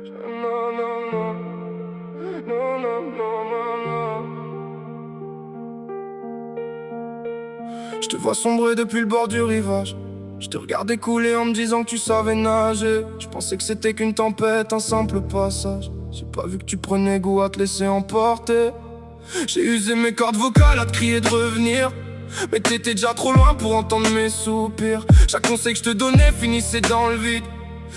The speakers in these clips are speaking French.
Non, non, non. Non, non, non, non, non. Je te vois sombrer depuis le bord du rivage. Je te regardais couler en me disant que tu savais nager. Je pensais que c'était qu'une tempête, un simple passage. J'ai pas vu que tu prenais goût à te laisser emporter. J'ai usé mes cordes vocales à te crier de revenir, mais t'étais déjà trop loin pour entendre mes soupirs. Chaque conseil que je te donnais finissait dans le vide,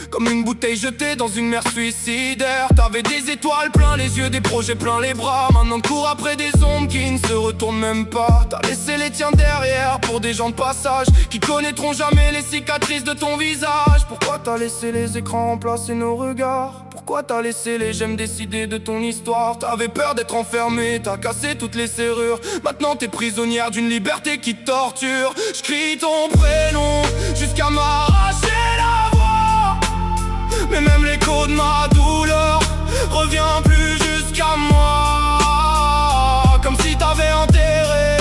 comme une bouteille jetée dans une mer suicidaire. T'avais des étoiles plein les yeux, des projets plein les bras. Maintenant cours après des ombres qui ne se retournent même pas. T'as laissé les tiens derrière pour des gens de passage qui connaîtront jamais les cicatrices de ton visage. Pourquoi t'as laissé les écrans remplacer nos regards? Pourquoi t'as laissé les j'aime décider de ton histoire? T'avais peur d'être enfermé, t'as cassé toutes les serrures. Maintenant t'es prisonnière d'une liberté qui te torture. J'crie ton prénom jusqu'à m'arracher la voix, mais même l'écho de ma douleur revient plus jusqu'à moi. Comme si t'avais enterré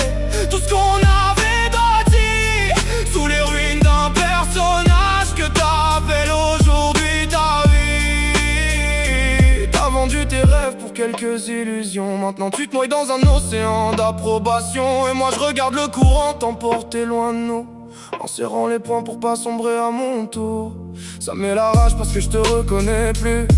tout ce qu'on avait bâti sous les ruines d'un personnage que t'appelles aujourd'hui ta vie. T'as vendu tes rêves pour quelques illusions. Maintenant tu te noies dans un océan d'approbation, et moi je regarde le courant t'emporter loin de nous, en serrant les poings pour pas sombrer à mon tour. Ça met la rage parce que je te reconnais plus.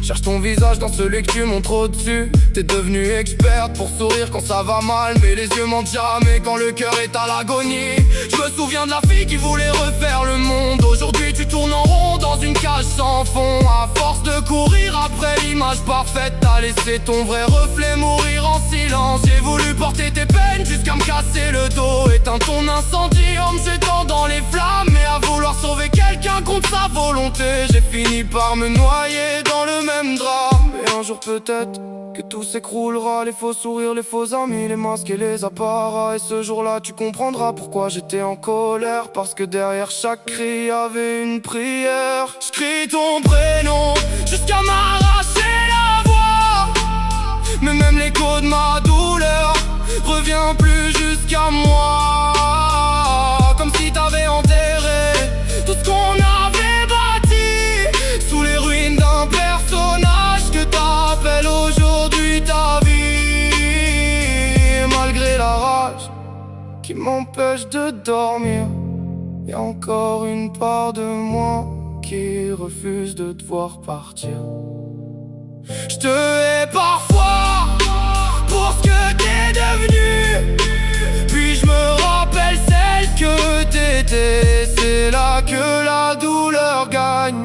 Cherche ton visage dans celui que tu montres au-dessus. T'es devenue experte pour sourire quand ça va mal, mais les yeux mentent jamais quand le cœur est à l'agonie. Je me souviens de la fille qui voulait refaire le monde. Aujourd'hui tu tournes en rond dans une cage sans fond. À force de courir après l'image parfaite, t'as laissé ton vrai reflet mourir en silence. J'ai voulu porter tes peines jusqu'à me casser le dos, éteindre ton incendie en me jetant dans les flammes. Mais à vouloir sauver quelqu'un contre sa volonté, j'ai fini par me noyer dans le même drame. Et un jour peut-être que tout s'écroulera, les faux sourires, les faux amis, les masques et les apparats. Et ce jour-là tu comprendras pourquoi j'étais en colère, parce que derrière chaque cri y avait une prière. J'crie ton prénom jusqu'à m'arracher la voix, mais même l'écho de ma douleur revient plus jusqu'à moi. Comme si t'avais enterré tout ce qu'on avait bâti sous les ruines d'un personnage que t'appelles aujourd'hui ta vie. Et malgré la rage qui m'empêche de dormir, y a encore une part de moi qui refuse de te voir partir. Je te hais parfois pour ce que t'es devenu, puis je me rappelle celle que t'étais. C'est là que la douleur gagne.